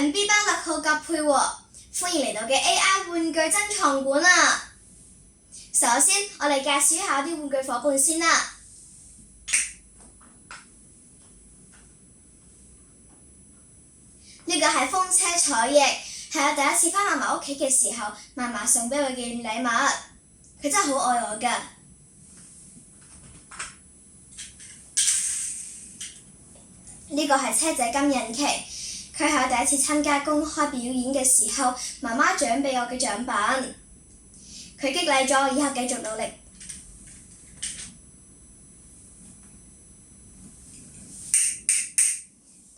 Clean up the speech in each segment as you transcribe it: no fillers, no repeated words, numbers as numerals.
係 5B 班6號葛佩和，歡迎嚟到嘅 AI 玩具珍藏館啊！首先，我嚟介紹一下啲玩具伙伴先啦。呢個係風車彩翼，係我第一次返嫲嫲屋企嘅時候，嫲嫲送俾我嘅紀念禮物。佢真係好愛我㗎。呢個係車仔金人旗，佢係我第一次參加公開表演嘅時候，媽媽獎俾我嘅獎品。佢激勵咗我以後繼續努力。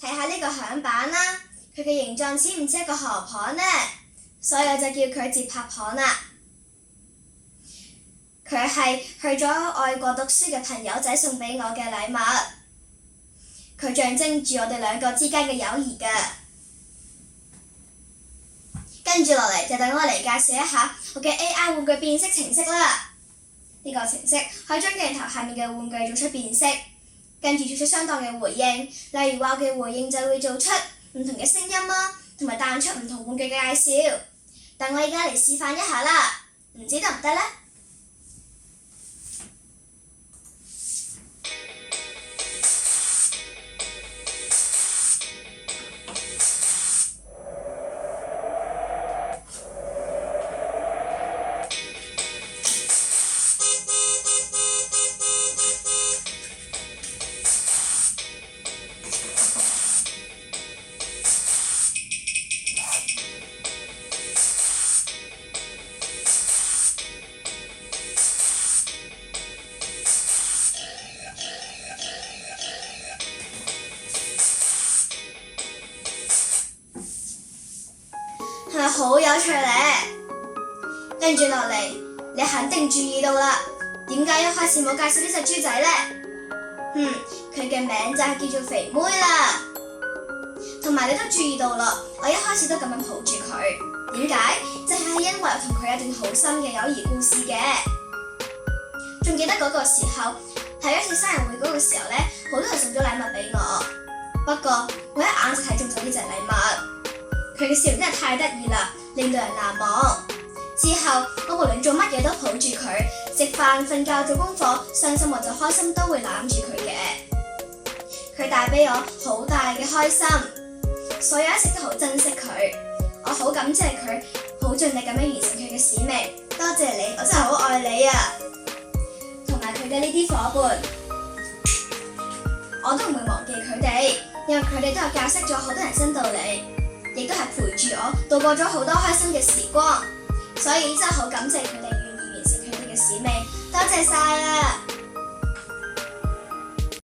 睇下呢個響板啦，佢嘅形狀似唔似一個河蚌呢？所以我就叫佢接拍蚌啦。佢係去咗外國讀書嘅朋友仔送俾我嘅禮物。佢象徵住我哋兩個之間嘅友誼㗎。跟住落嚟就等我嚟介紹一下我嘅 AI 玩具辨識程式啦。呢個程式可以將鏡頭下面嘅玩具做出辨識，跟住做出相當嘅回應。例如話我嘅回應就會做出唔同嘅聲音啦，同埋彈出唔同玩具嘅介紹。等我而家嚟示範一下啦，唔知得唔得呢？係咪好有趣呢？跟住落嚟，你肯定注意到啦。點解一開始冇介紹呢隻豬仔呢？佢嘅名就係叫做肥妹啦。同埋你都注意到啦，我一開始都咁樣抱住佢。點解？就係因為我同佢有段好深嘅友誼故事嘅。仲記得嗰個時候，喺一次生日會嗰個時候呢，好多人送咗禮物俾我。不過我一眼就睇中咗呢隻禮物。佢嘅笑容真係太得意啦，令到人難忘。之後我無論做乜嘢都抱住佢，食飯、瞓覺、做功課，傷心或者開心都會攬住佢嘅。佢帶俾我好大嘅開心，所以我一直都好珍惜佢。我好感謝佢，好盡力咁樣完成佢嘅使命。多謝你，我真係好愛你啊！同埋佢嘅呢啲伙伴，我都唔會忘記佢哋，因為佢哋都有教識咗好多人生道理。亦都係陪住我度過咗好多開心嘅時光，所以真係好感謝佢哋願意完成佢哋嘅使命，多謝晒啊！